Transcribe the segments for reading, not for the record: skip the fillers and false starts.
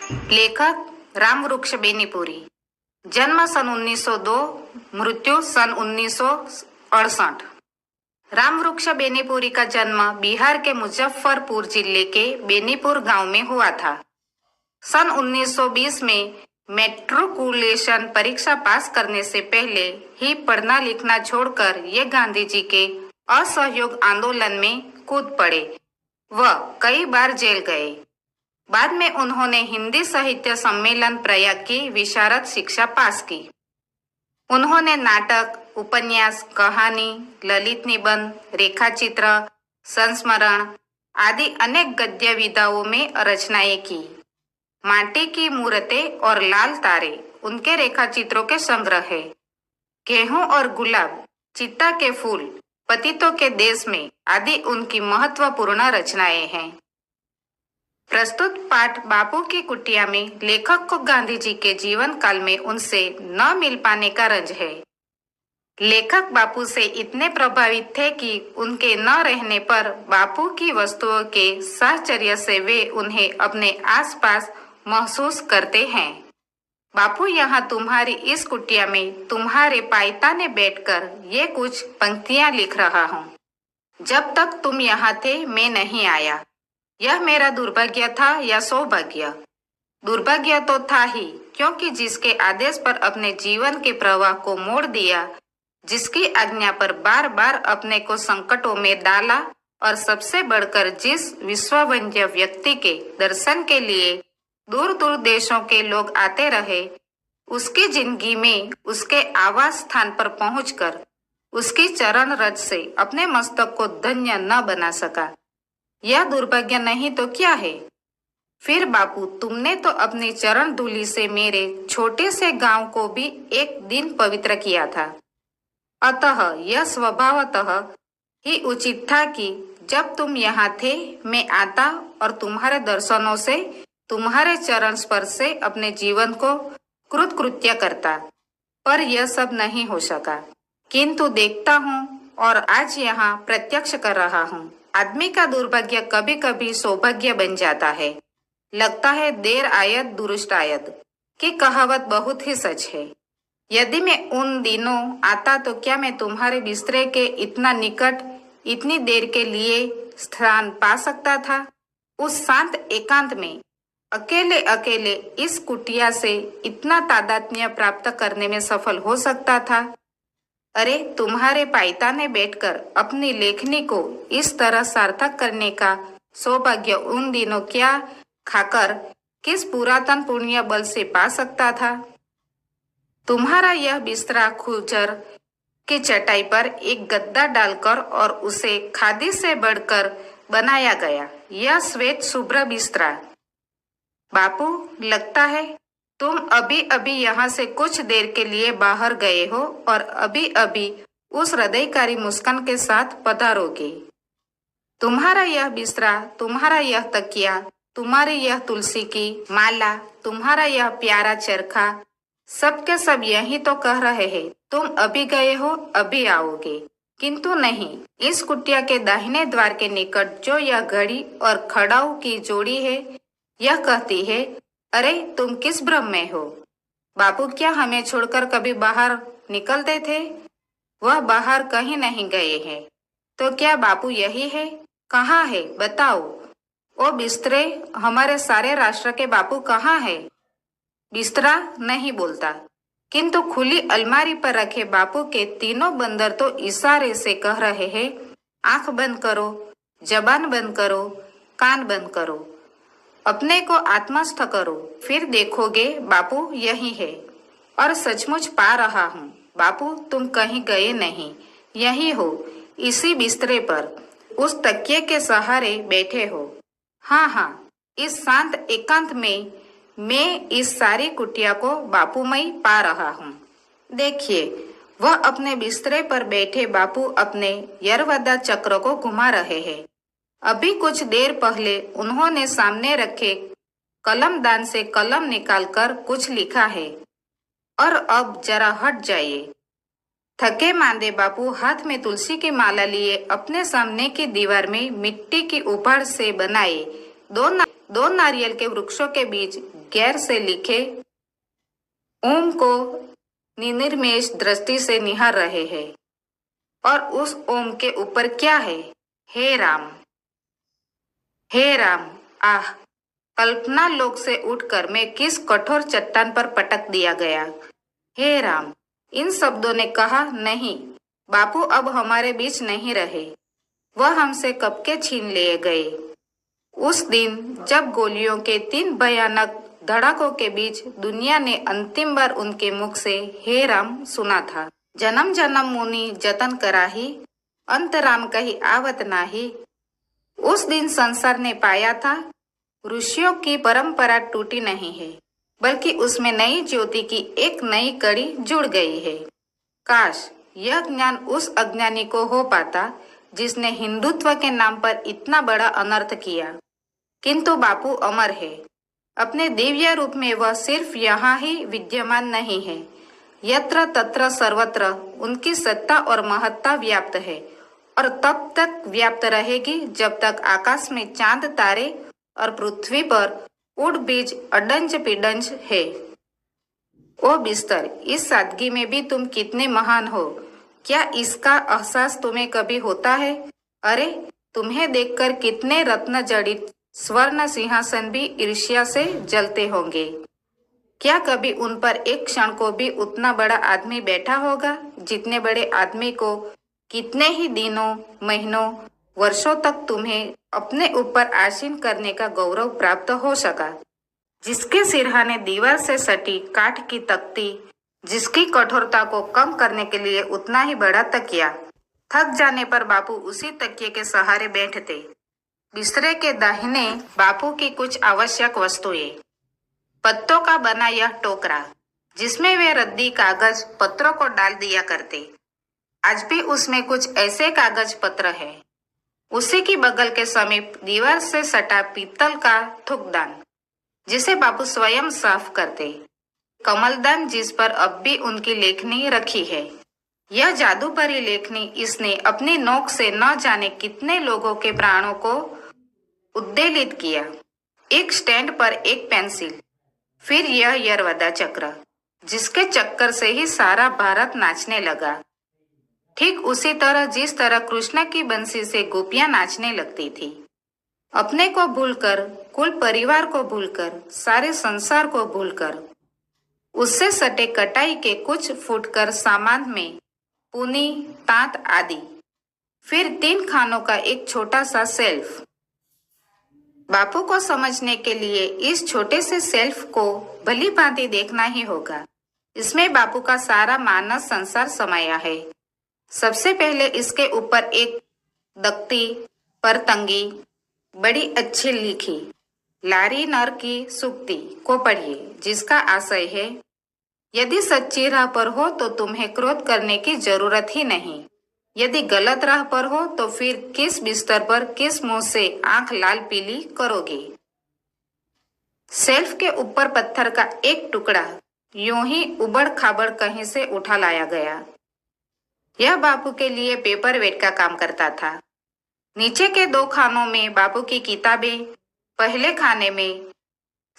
लेखक रामवृक्ष बेनीपुरी। जन्म सन 1902, मृत्यु सन 1968। रामवृक्ष बेनीपुरी का जन्म बिहार के मुजफ्फरपुर जिले के बेनीपुर गांव में हुआ था। सन 1920 में मैट्रिकुलेशन परीक्षा पास करने से पहले ही पढ़ना लिखना छोड़कर ये गांधी जी के असहयोग आंदोलन में कूद पड़े व कई बार जेल गए। बाद में उन्होंने हिंदी साहित्य सम्मेलन प्रयाग की विशारद शिक्षा पास की। उन्होंने नाटक, उपन्यास, कहानी, ललित निबंध, रेखाचित्र, संस्मरण आदि अनेक गद्य विधाओं में रचनाएं की। माटी की मूर्तें और लाल तारे उनके रेखाचित्रों के संग्रह है। गेहूं और गुलाब, चित्ता के फूल, पतितों के देश में आदि उनकी महत्वपूर्ण रचनाएं हैं। प्रस्तुत पाठ बापू की कुटिया में लेखक को गांधी जी के जीवन काल में उनसे न मिल पाने का रंज है। लेखक बापू से इतने प्रभावित थे कि उनके न रहने पर बापू की वस्तुओं के साहचर्य से वे उन्हें अपने आसपास महसूस करते हैं। बापू, यहाँ तुम्हारी इस कुटिया में तुम्हारे पायताने बैठकर ये कुछ पंक्तियां लिख रहा हूँ। जब तक तुम यहाँ थे मैं नहीं आया। यह मेरा दुर्भाग्य था या सौभाग्य? दुर्भाग्य तो था ही, क्योंकि जिसके आदेश पर अपने जीवन के प्रवाह को मोड़ दिया, जिसकी आज्ञा पर बार बार अपने को संकटों में डाला और सबसे बढ़कर जिस विश्ववंद्य व्यक्ति के दर्शन के लिए दूर दूर देशों के लोग आते रहे, उसकी जिंदगी में उसके आवास स्थान पर पहुंचकर उसकी चरण रज से अपने मस्तक को धन्य न बना सका, यह दुर्भाग्य नहीं तो क्या है? फिर बापू, तुमने तो अपनी चरण धूलि से मेरे छोटे से गांव को भी एक दिन पवित्र किया था। अतः यह स्वभावतः ही उचित था कि जब तुम यहाँ थे मैं आता और तुम्हारे दर्शनों से, तुम्हारे चरण स्पर्श से अपने जीवन को कृतकृत्य करता। पर यह सब नहीं हो सका, किंतु देखता हूँ और आज यहाँ प्रत्यक्ष कर रहा हूँ। आदमी का दुर्भाग्य कभी कभी सौभाग्य बन जाता है। लगता है देर आयत दुरुस्त आयत की कहावत बहुत ही सच है। यदि मैं उन दिनों आता तो क्या मैं तुम्हारे बिस्तरे के इतना निकट इतनी देर के लिए स्थान पा सकता था? उस शांत एकांत में अकेले अकेले इस कुटिया से इतना तादात्म्य प्राप्त करने में सफल हो सकता था? अरे, तुम्हारे पायताने बैठकर अपनी लेखनी को इस तरह सार्थक करने का सौभाग्य उन दिनों क्या खाकर किस पुरातन पुण्य बल से पा सकता था? तुम्हारा यह बिस्तरा खुजर की चटाई पर एक गद्दा डालकर और उसे खादी से बढ़कर बनाया गया, यह श्वेत शुभ्र बिस्तरा। बापू, लगता है तुम अभी अभी यहाँ से कुछ देर के लिए बाहर गए हो और अभी अभी उस हृदयकारी मुस्कान के साथ पधारोगे। तुम्हारा यह बिस्तरा, तुम्हारा यह तकिया, तुम्हारी यह तुलसी की माला, तुम्हारा यह प्यारा चरखा, सब के सब यही तो कह रहे हैं तुम अभी गए हो, अभी आओगे। किंतु नहीं, इस कुटिया के दाहिने द्वार के निकट जो यह घड़ी और खड़ाऊ की जोड़ी है, यह कहती है, अरे तुम किस भ्रम में हो? बापू, क्या हमें छोड़कर कभी बाहर निकलते थे? वह बाहर कहीं नहीं गए हैं। तो क्या बापू यही है? कहाँ है? बताओ। ओ बिस्तरे, हमारे सारे राष्ट्र के बापू कहाँ है? बिस्तरा नहीं बोलता, किंतु खुली अलमारी पर रखे बापू के तीनों बंदर तो इशारे से कह रहे हैं, आंख बंद करो, जबान बंद करो, कान बंद करो, अपने को आत्मस्थ करो, फिर देखोगे बापू यही है। और सचमुच पा रहा हूँ। बापू, तुम कहीं गए नहीं, यही हो, इसी बिस्तरे पर उस तकिए के सहारे बैठे हो। हाँ हाँ, इस शांत एकांत में मैं इस सारी कुटिया को बापूमय पा रहा हूँ। देखिए, वह अपने बिस्तरे पर बैठे बापू अपने यरवदा चक्र को घुमा रहे हैं। अभी कुछ देर पहले उन्होंने सामने रखे कलमदान से कलम निकालकर कुछ लिखा है और अब जरा हट जाइए। थके मांदे बापू हाथ में तुलसी की माला लिए अपने सामने की दीवार में मिट्टी की उभाड़ से बनाए दो नारियल के वृक्षों के बीच गैर से लिखे ओम को निनिर्मेष दृष्टि से निहार रहे हैं। और उस ओम के ऊपर क्या है? हे राम, हे राम, आह, कल्पना लोक से उठकर मैं किस कठोर चट्टान पर पटक दिया गया। हे राम, इन शब्दों ने कहा, नहीं, बापू अब हमारे बीच नहीं रहे, वह हमसे कब के छीन लिए गए। उस दिन जब गोलियों के 3 भयानक धड़ाकों के बीच दुनिया ने अंतिम बार उनके मुख से हे राम सुना था। जन्म जन्म मुनि जतन कराही, अंत राम कही आवत नाही। उस दिन संसार ने पाया था ऋषियों की परंपरा टूटी नहीं है, बल्कि उसमें नई ज्योति की एक नई कड़ी जुड़ गई है। काश यह ज्ञान उस अज्ञानी को हो पाता जिसने हिंदुत्व के नाम पर इतना बड़ा अनर्थ किया। किंतु बापू अमर है। अपने दिव्य रूप में वह सिर्फ यहाँ ही विद्यमान नहीं है, यत्र तत्र सर्वत्र उनकी सत्ता और महत्ता व्याप्त है और तब तक व्याप्त रहेगी जब तक आकाश में चांद तारे और पृथ्वी पर उड़ बीज अडंज पिडंज है। ओ बिस्तर, इस सादगी में भी तुम कितने महान हो, क्या इसका एहसास तुम्हें कभी होता है? अरे, तुम्हें देखकर कितने रत्न जड़ित स्वर्ण सिंहासन भी ईर्ष्या से जलते होंगे। क्या कभी उन पर एक क्षण को भी उतना बड़ा आदमी बैठा होगा जितने बड़े आदमी को कितने ही दिनों, महीनों, वर्षों तक तुम्हें अपने ऊपर आसीन करने का गौरव प्राप्त हो सका, जिसके सिरहाने दीवार से सटी काठ की तख्ती, जिसकी कठोरता को कम करने के लिए उतना ही बड़ा तकिया। थक जाने पर बापू उसी तकिए के सहारे बैठते। बिस्तरे के दाहिने बापू की कुछ आवश्यक वस्तुएं, पत्तों का बना यह टोकरा जिसमें वे रद्दी कागज पत्रों को डाल दिया करते, आज भी उसमें कुछ ऐसे कागज पत्र है। उसी की बगल के समीप दीवार से सटा पीतल का थुकदान जिसे बापू स्वयं साफ करते, कमलदान जिस पर अब भी उनकी लेखनी रखी है। यह जादू भरी लेखनी इसने अपनी नोक से न जाने कितने लोगों के प्राणों को उद्वेलित किया। एक स्टैंड पर एक पेंसिल, फिर यह यरवदा चक्र जिसके चक्कर से ही सारा भारत नाचने लगा, ठीक उसी तरह जिस तरह कृष्ण की बंसी से गोपियां नाचने लगती थी। अपने को भूलकर, कुल परिवार को भूलकर, सारे संसार को भूलकर, उससे सटे कटाई के कुछ फुटकर सामान में पुनी, तांत आदि, फिर 3 खानों का एक छोटा सा सेल्फ। बापू को समझने के लिए इस छोटे से सेल्फ को भली भांति देखना ही होगा। इसमें बापू का सारा मानस संसार समाया है। सबसे पहले इसके ऊपर एक दख्ती पर तंगी बड़ी अच्छी लिखी लारी नर की सूक्ति को पढ़िए, जिसका आशय है, यदि सच्ची राह पर हो तो तुम्हें क्रोध करने की जरूरत ही नहीं, यदि गलत राह पर हो तो फिर किस बिस्तर पर किस मुंह से आंख लाल पीली करोगे। सेल्फ के ऊपर पत्थर का एक टुकड़ा यूं ही उबड़ खाबड़ कहीं से उठा लाया गया। यह बापू के लिए पेपर वेट का काम करता था। नीचे के 2 खानों में बापू की किताबें, पहले खाने में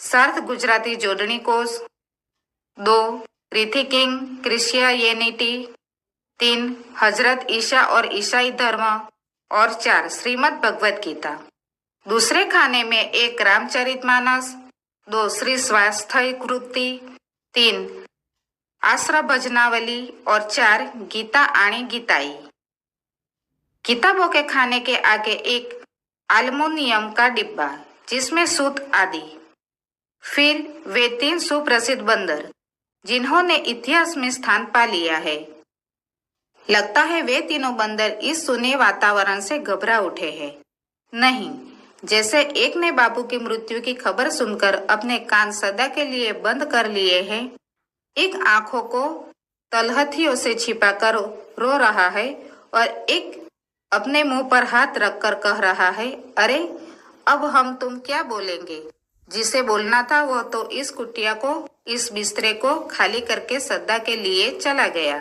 सार्थ गुजराती जोड़नी कोष, 2 रिथी किंग क्रिश्चियनिटी, 3 हजरत ईसा और ईसाई धर्म और 4 श्रीमद् भगवत गीता। दूसरे खाने में 1 रामचरितमानस, 2 श्री स्वास्थ्य कृति, 3 आश्रम भजनावली और 4 गीता आणी गीताई। किताबों के खाने के आगे एक एल्युमिनियम का डिब्बा जिसमें सूत आदि, फिर वे 3 सुप्रसिद्ध बंदर जिन्होंने इतिहास में स्थान पा लिया है। लगता है वे तीनों बंदर इस सुने वातावरण से घबरा उठे हैं। नहीं, जैसे एक ने बापू की मृत्यु की खबर सुनकर अपने कान सदा के लिए बंद कर लिए हैं, एक आंखों को तलहथियों से छिपाकर रो रहा है और एक अपने मुंह पर हाथ रखकर कह रहा है, अरे अब हम तुम क्या बोलेंगे। जिसे बोलना था वो तो इस कुटिया को, इस बिस्तरे को खाली करके सदा के लिए चला गया।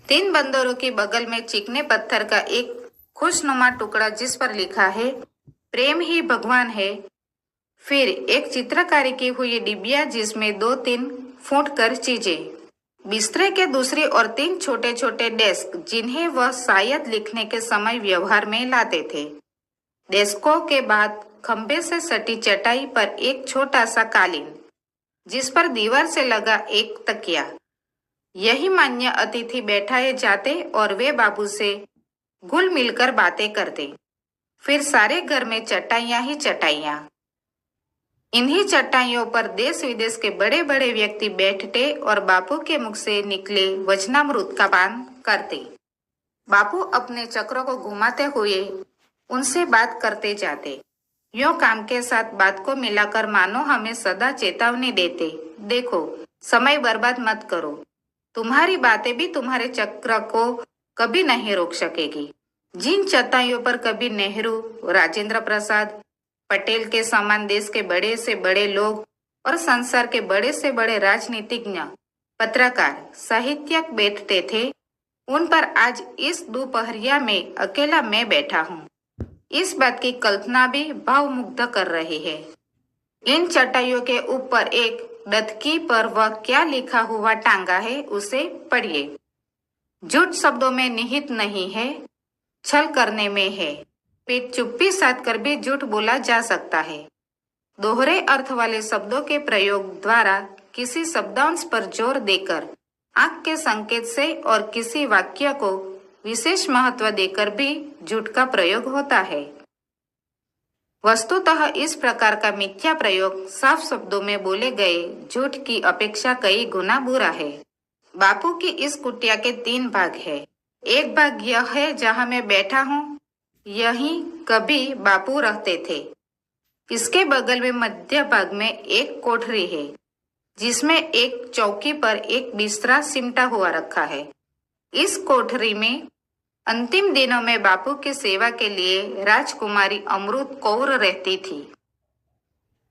3 बंदरों की बगल में चिकने पत्थर का एक खुशनुमा टुकड़ा जिस पर लिखा है, प्रेम ही भगवान है। फिर एक चित्रकारी की हुई डिबिया जिसमें 2-3 फूट कर चीजें, बिस्तरे के दूसरी और 3 छोटे छोटे डेस्क जिन्हें वह शायद लिखने के समय व्यवहार में लाते थे। डेस्कों के बाद खंबे से सटी चटाई पर एक छोटा सा कालीन, जिस पर दीवार से लगा एक तकिया। यही मान्य अतिथि बैठाए जाते और वे बाबू से घुल मिलकर बातें करते। फिर सारे घर में चटाइयां ही चटाइयां। इन्हीं चटाइयों पर देश विदेश के बड़े बड़े व्यक्ति बैठते और बापू के मुख से निकले वचनामृत का पान करते। बापू अपने चक्रों को घुमाते हुए उनसे बात करते जाते, यूं काम के साथ बात को मिलाकर मानो हमें सदा चेतावनी देते, देखो समय बर्बाद मत करो, तुम्हारी बातें भी तुम्हारे चक्र को कभी नहीं रोक सकेगी। जिन चटाइयों पर कभी नेहरू, राजेंद्र प्रसाद, पटेल के समान देश के बड़े से बड़े लोग और संसार के बड़े से बड़े राजनीतिज्ञ, पत्रकार, साहित्यक बैठते थे, उन पर आज इस दोपहरिया में अकेला मैं बैठा हूँ। इस बात की कल्पना भी भावमुग्ध कर रही है। इन चटाइयों के ऊपर एक डथकी पर वह क्या लिखा हुआ टांगा है उसे पढ़िए। झूठ शब्दों में निहित नहीं है, छल करने में है। पेट चुप्पी साध कर भी झूठ बोला जा सकता है। दोहरे अर्थ वाले शब्दों के प्रयोग द्वारा किसी शब्दांश पर जोर देकर, आंख के संकेत से और किसी वाक्य को विशेष महत्व देकर भी झूठ का प्रयोग होता है। वस्तुतः इस प्रकार का मिथ्या प्रयोग साफ शब्दों में बोले गए झूठ की अपेक्षा कई गुना बुरा है। बापू की इस कुटिया के 3 भाग है। एक भाग यह है जहां मैं बैठा हूँ, यहीं कभी बापू रहते थे। इसके बगल में मध्य भाग में एक कोठरी है, जिसमें एक चौकी पर एक बिस्तरा सिमटा हुआ रखा है। इस कोठरी में अंतिम दिनों में बापू की सेवा के लिए राजकुमारी अमृत कौर रहती थी।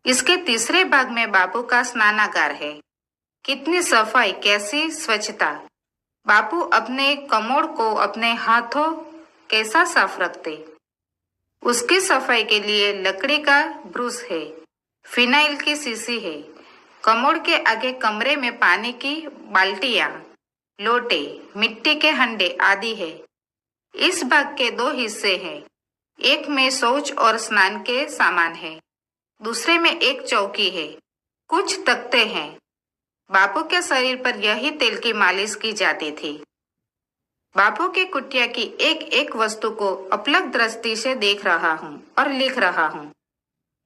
इसके तीसरे भाग में बापू का स्नानागार है। कितनी सफाई, कैसी स्वच्छता! बापू अपने कमोड को अपने हाथों कैसा साफ रखते। उसकी सफाई के लिए लकड़ी का ब्रश है, फिनाइल की शीशी है। कमोड के आगे कमरे में पानी की बाल्टियां, लोटे, मिट्टी के हंडे आदि है। इस भाग के 2 हिस्से हैं। एक में शौच और स्नान के सामान है, दूसरे में एक चौकी है, कुछ तख्ते हैं। बापू के शरीर पर यही तेल की मालिश की जाती थी। बापू की कुटिया की एक एक वस्तु को अपलक दृष्टि से देख रहा हूँ और लिख रहा हूँ।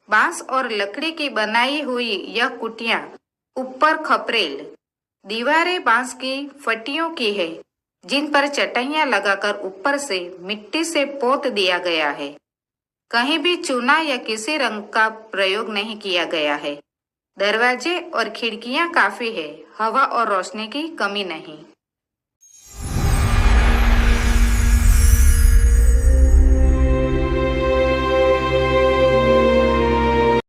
बांस और लकड़ी की बनाई हुई यह कुटिया, ऊपर खपरेल, दीवारें बांस की फटियों की है, जिन पर चटाइयां लगाकर ऊपर से मिट्टी से पोत दिया गया है। कहीं भी चूना या किसी रंग का प्रयोग नहीं किया गया है। दरवाजे और खिड़कियां काफी है, हवा और रोशनी की कमी नहीं।